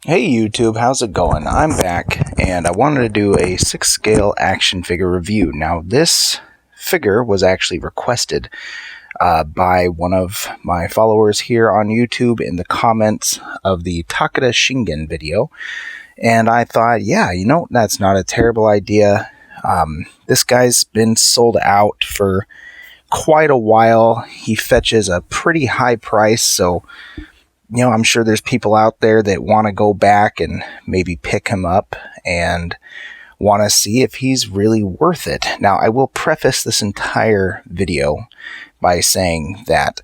Hey YouTube, how's it going? I'm back, and I wanted to do a 6-scale action figure review. Now, this figure was actually requested by one of my followers here on YouTube in the comments of the Takeda Shingen video, and I thought, yeah, that's not a terrible idea. This guy's been sold out for quite a while. He fetches a pretty high price, so I'm sure there's people out there that want to go back and maybe pick him up and want to see if he's really worth it. Now, I will preface this entire video by saying that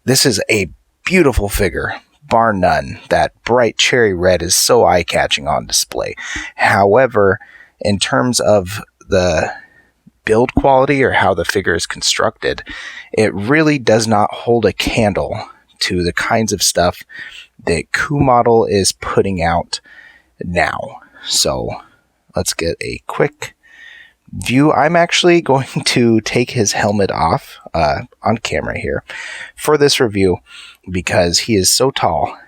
this is a beautiful figure, bar none. That bright cherry red is so eye-catching on display. However, in terms of the build quality or how the figure is constructed, it really does not hold a candle to the kinds of stuff that Kumodel is putting out now. So let's get a quick view. I'm actually going to take his helmet off on camera here for this review because he is so tall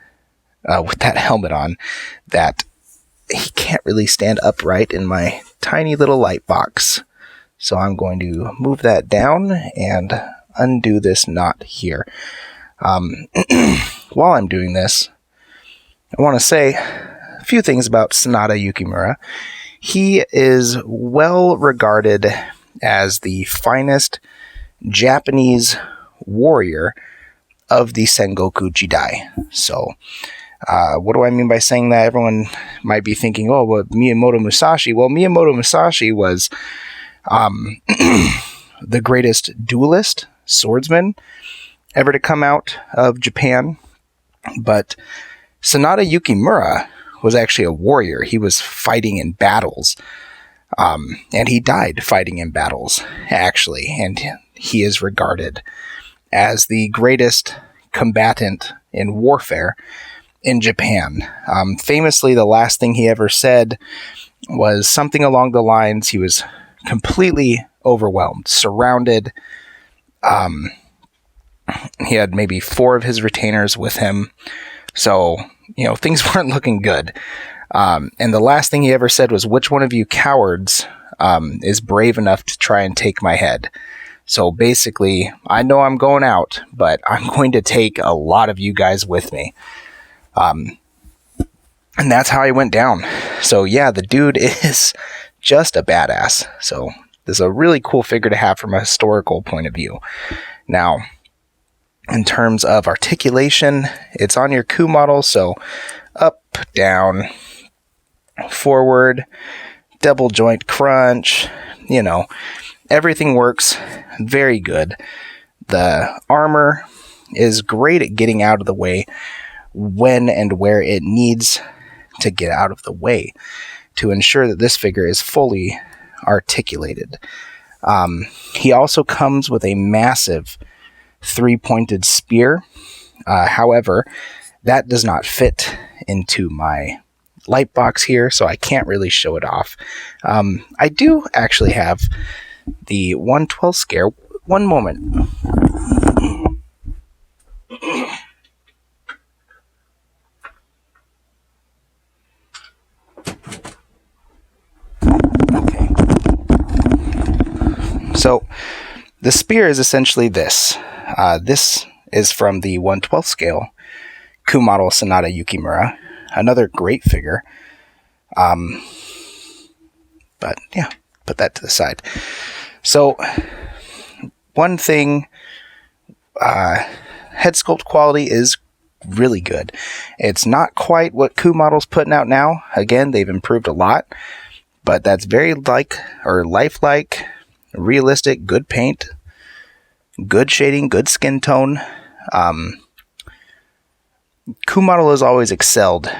with that helmet on that he can't really stand upright in my tiny little light box. So I'm going to move that down and undo this knot here. While I'm doing this, I want to say a few things about Sanada Yukimura. He is well regarded as the finest Japanese warrior of the Sengoku Jidai. So, what do I mean by saying that? Everyone might be thinking, oh, well, Miyamoto Musashi. Well, Miyamoto Musashi was the greatest duelist, swordsman, ever to come out of Japan. But Sanada Yukimura was actually a warrior. He was fighting in battles. And he died fighting in battles, actually. And he is regarded as the greatest combatant in warfare in Japan. Famously, the last thing he ever said was something along the lines, he was completely overwhelmed, surrounded. He had maybe 4 of his retainers with him. So, things weren't looking good. And the last thing he ever said was, which one of you cowards is brave enough to try and take my head? So basically, I know I'm going out, but I'm going to take a lot of you guys with me. And that's how he went down. So yeah, the dude is just a badass. So this is a really cool figure to have from a historical point of view. Now, in terms of articulation, it's on your Kumodel, so up, down, forward, double joint crunch, everything works very good. The armor is great at getting out of the way when and where it needs to get out of the way to ensure that this figure is fully articulated. He also comes with a massive 3-pointed spear. However, that does not fit into my light box here, so I can't really show it off. I do actually have the 1/12 scale. One moment. Okay. So, the spear is essentially this. This is from the 1/12 scale Kumodel Sanada Yukimura. Another great figure. But yeah, put that to the side. So, one thing, head sculpt quality is really good. It's not quite what Kumodel's putting out now. Again, they've improved a lot. But that's very lifelike, realistic, good paint, good shading, good skin tone. Kumodel has always excelled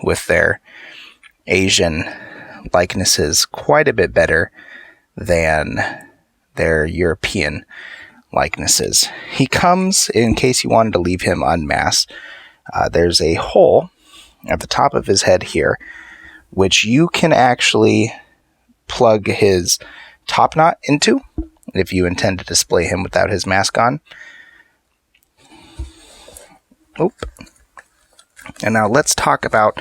with their Asian likenesses quite a bit better than their European likenesses. He comes, in case you wanted to leave him unmasked, there's a hole at the top of his head here, which you can actually plug his top knot into if you intend to display him without his mask on. Oop. And now let's talk about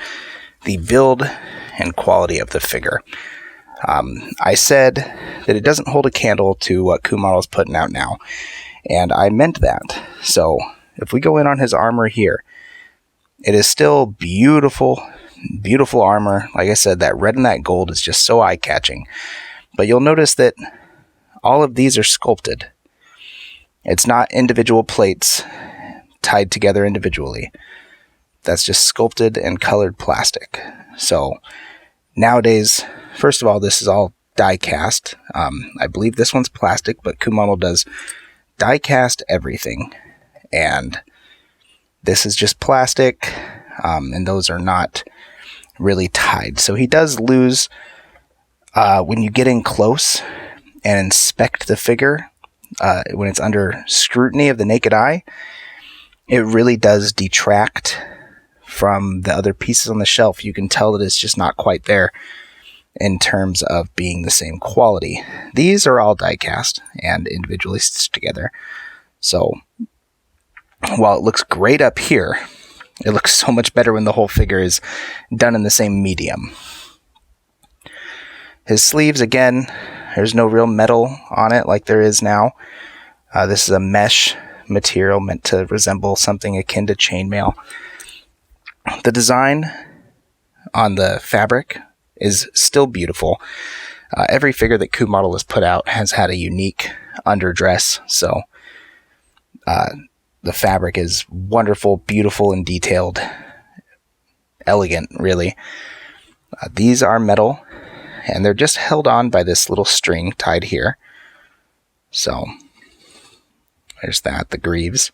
the build and quality of the figure. I said that it doesn't hold a candle to what Kumaro is putting out now, and I meant that. So if we go in on his armor here, it is still beautiful, beautiful armor. Like I said, that red and that gold is just so eye-catching. But you'll notice that all of these are sculpted. It's not individual plates tied together individually. That's just sculpted and colored plastic. So nowadays, first of all, this is all die cast. I believe this one's plastic, but Kumaro does die cast everything. And this is just plastic, and those are not really tied. So he does lose when you get in close and inspect the figure, when it's under scrutiny of the naked eye, it really does detract from the other pieces on the shelf. You can tell that it's just not quite there in terms of being the same quality. These are all die cast and individually stitched together. So while it looks great up here, it looks so much better when the whole figure is done in the same medium. His sleeves, again, there's no real metal on it like there is now. This is a mesh material meant to resemble something akin to chainmail. The design on the fabric is still beautiful. Every figure that Kumaro has put out has had a unique underdress, so the fabric is wonderful, beautiful, and detailed. Elegant, really. These are metal, and they're just held on by this little string tied here. So there's that, the greaves.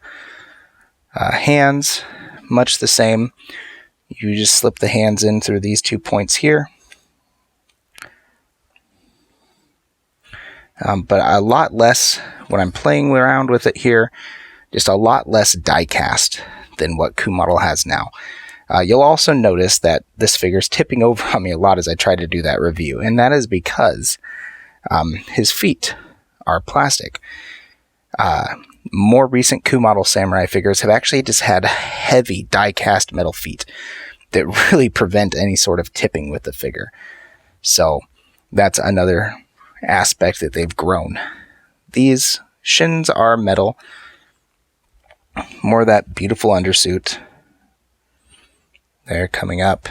Hands, much the same. You just slip the hands in through these 2 points here. But a lot less, when I'm playing around with it here, just a lot less die cast than what Kumaro has now. You'll also notice that this figure's tipping over on me a lot as I try to do that review, and that is because his feet are plastic. More recent Kumaro Samurai figures have actually just had heavy die-cast metal feet that really prevent any sort of tipping with the figure. So that's another aspect that they've grown. These shins are metal. More of that beautiful undersuit. They're coming up.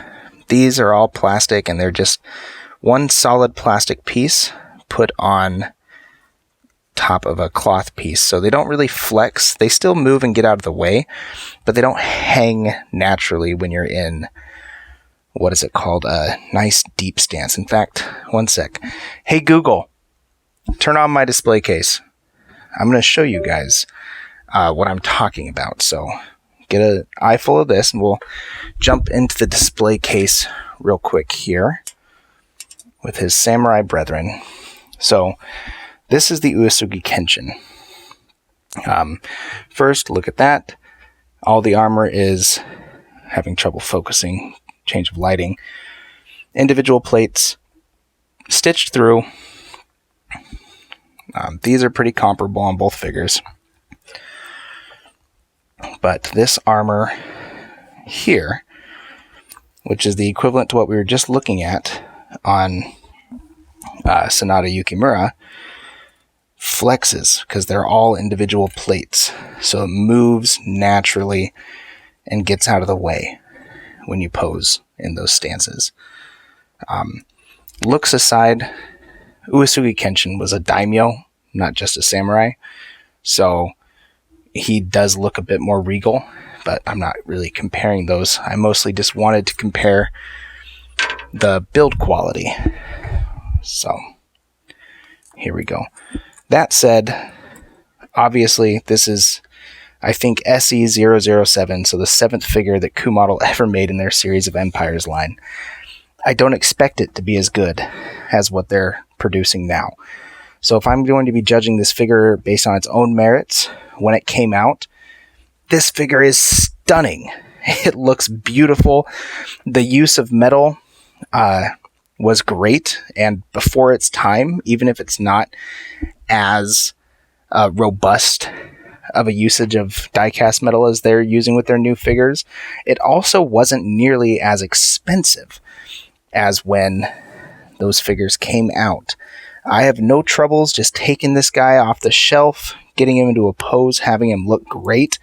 These are all plastic, and they're just one solid plastic piece put on top of a cloth piece, so they don't really flex. They still move and get out of the way, but they don't hang naturally when you're in, what is it called, a nice deep stance. In fact, one sec. Hey Google, turn on my display case. I'm going to show you guys what I'm talking about. So get an eye full of this, and we'll jump into the display case real quick here with his samurai brethren. So this is the Uesugi Kenshin. First, look at that. All the armor is having trouble focusing. Change of lighting. Individual plates stitched through. These are pretty comparable on both figures. But this armor here, which is the equivalent to what we were just looking at on Sanada Yukimura, flexes because they're all individual plates. So it moves naturally and gets out of the way when you pose in those stances. Looks aside, Uesugi Kenshin was a daimyo, not just a samurai. So he does look a bit more regal, but I'm not really comparing those. I mostly just wanted to compare the build quality. So here we go. That said, obviously this is, I think, SE007, so the 7th figure that Kumaro ever made in their Series of Empires line. I don't expect it to be as good as what they're producing now. So if I'm going to be judging this figure based on its own merits, when it came out, this figure is stunning. It looks beautiful. The use of metal was great, and before its time, even if it's not as robust of a usage of die-cast metal as they're using with their new figures. It also wasn't nearly as expensive as when those figures came out. I have no troubles just taking this guy off the shelf, getting him into a pose, having him look great.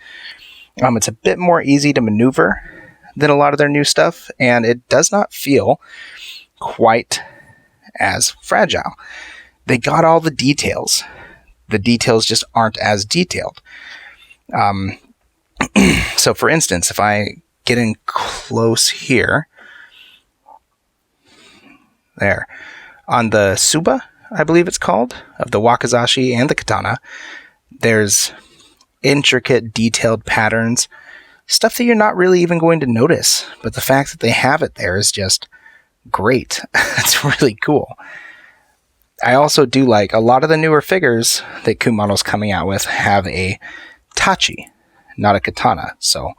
It's a bit more easy to maneuver than a lot of their new stuff, and it does not feel quite as fragile. They got all the details. The details just aren't as detailed. So for instance, if I get in close here, there, on the Suba, I believe it's called, of the wakizashi and the katana, there's intricate, detailed patterns, stuff that you're not really even going to notice, but the fact that they have it there is just great. It's really cool. I also do like a lot of the newer figures that Kumamoto's coming out with have a tachi, not a katana. So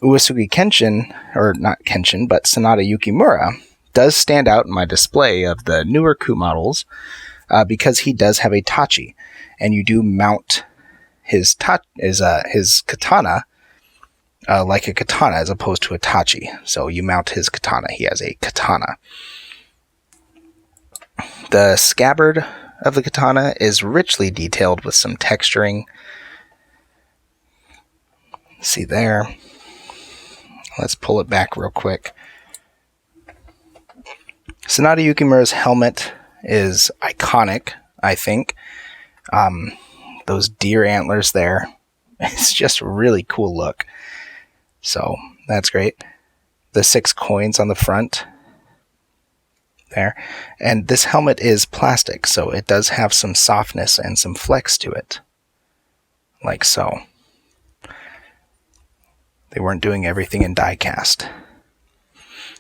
Uesugi Kenshin, or not Kenshin, but Sanada Yukimura does stand out in my display of the newer Kumamotos because he does have a tachi, and you do mount his katana like a katana as opposed to a tachi. So you mount his katana. He has a katana. The scabbard of the katana is richly detailed with some texturing. See there. Let's pull it back real quick. Sanada Yukimura's helmet is iconic, I think. Those deer antlers there. It's just a really cool look. So that's great. The 6 coins on the front there. And this helmet is plastic, so it does have some softness and some flex to it. Like so. They weren't doing everything in die cast.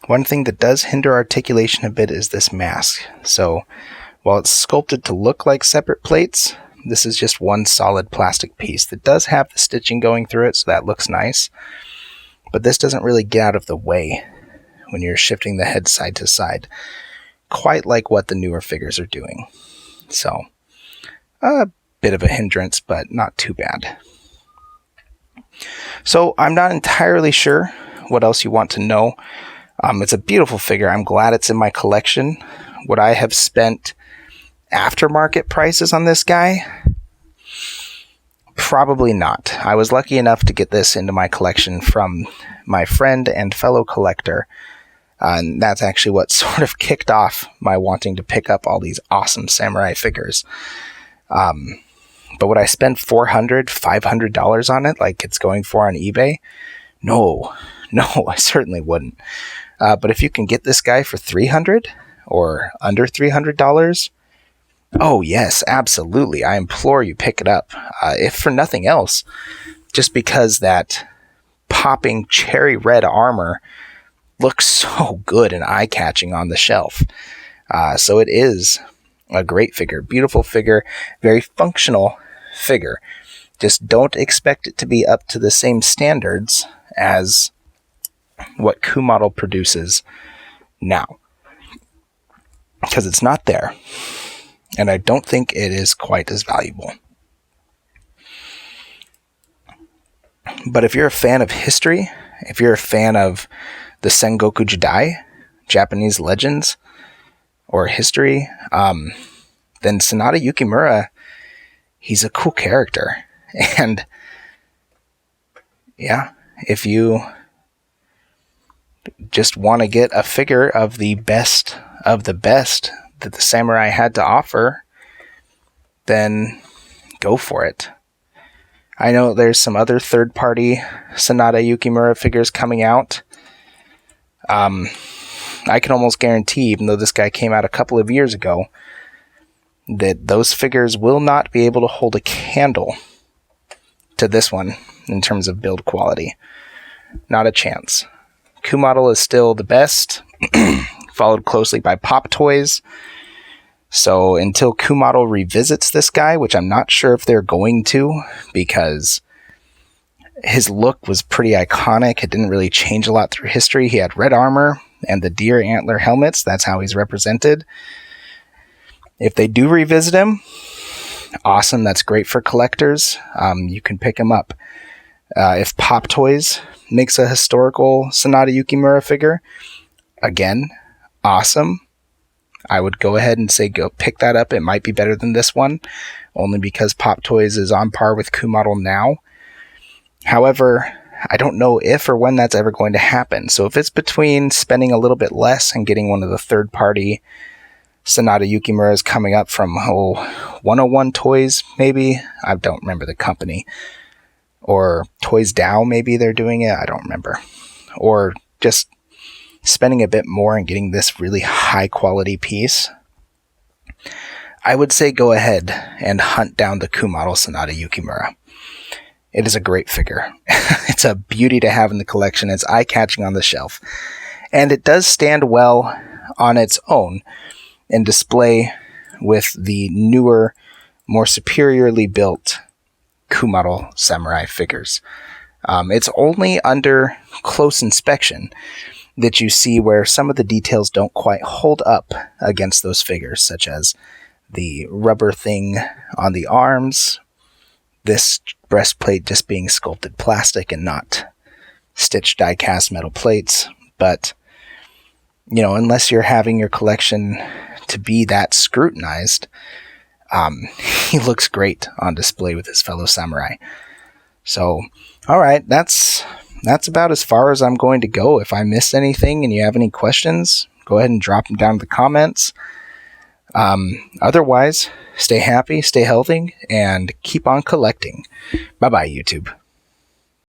One thing that does hinder articulation a bit is this mask. So while it's sculpted to look like separate plates, this is just one solid plastic piece that does have the stitching going through it, so that looks nice. But this doesn't really get out of the way when you're shifting the head side to side, quite like what the newer figures are doing. So, a bit of a hindrance, but not too bad. So, I'm not entirely sure what else you want to know. It's a beautiful figure. I'm glad it's in my collection. Would I have spent aftermarket prices on this guy? Probably not. I was lucky enough to get this into my collection from my friend and fellow collector. And that's actually what sort of kicked off my wanting to pick up all these awesome samurai figures. But would I spend $400, $500 on it like it's going for on eBay? No, I certainly wouldn't. But if you can get this guy for $300 or under $300, oh yes, absolutely. I implore you, pick it up. If for nothing else, just because that popping cherry red armor looks so good and eye-catching on the shelf. So it is a great figure, beautiful figure, very functional figure. Just don't expect it to be up to the same standards as what Kumamoto produces now, because it's not there, and I don't think it is quite as valuable. But if you're a fan of history, if you're a fan of the Sengoku Jidai, Japanese legends, or history, then Sanada Yukimura, he's a cool character. And yeah, if you just want to get a figure of the best that the samurai had to offer, then go for it. I know there's some other third-party Sanada Yukimura figures coming out. I can almost guarantee, even though this guy came out a couple of years ago, that those figures will not be able to hold a candle to this one in terms of build quality. Not a chance. Kumamoto is still the best, followed closely by Pop Toys. So until Kumamoto revisits this guy, which I'm not sure if they're going to, because his look was pretty iconic. It didn't really change a lot through history. He had red armor and the deer antler helmets. That's how he's represented. If they do revisit him, awesome. That's great for collectors. You can pick them up. If Pop Toys makes a historical Sanada Yukimura figure, again, awesome. I would go ahead and say go pick that up. It might be better than this one, only because Pop Toys is on par with Kumodel now. However, I don't know if or when that's ever going to happen. So if it's between spending a little bit less and getting one of the third-party Sanada Yukimuras coming up from 101 Toys, maybe? I don't remember the company. Or Toys Dow, maybe they're doing it. I don't remember. Or just spending a bit more and getting this really high-quality piece, I would say go ahead and hunt down the Kumodel Sanada Yukimura. It is a great figure. It's a beauty to have in the collection. It's eye-catching on the shelf. And it does stand well on its own in display with the newer, more superiorly built Kumodel Samurai figures. It's only under close inspection that you see where some of the details don't quite hold up against those figures, such as the rubber thing on the arms, this breastplate just being sculpted plastic and not stitched die-cast metal plates. But, unless you're having your collection to be that scrutinized, he looks great on display with his fellow samurai. So, all right, that's about as far as I'm going to go. If I missed anything and you have any questions, go ahead and drop them down in the comments. Otherwise, stay happy, stay healthy, and keep on collecting. Bye-bye, YouTube.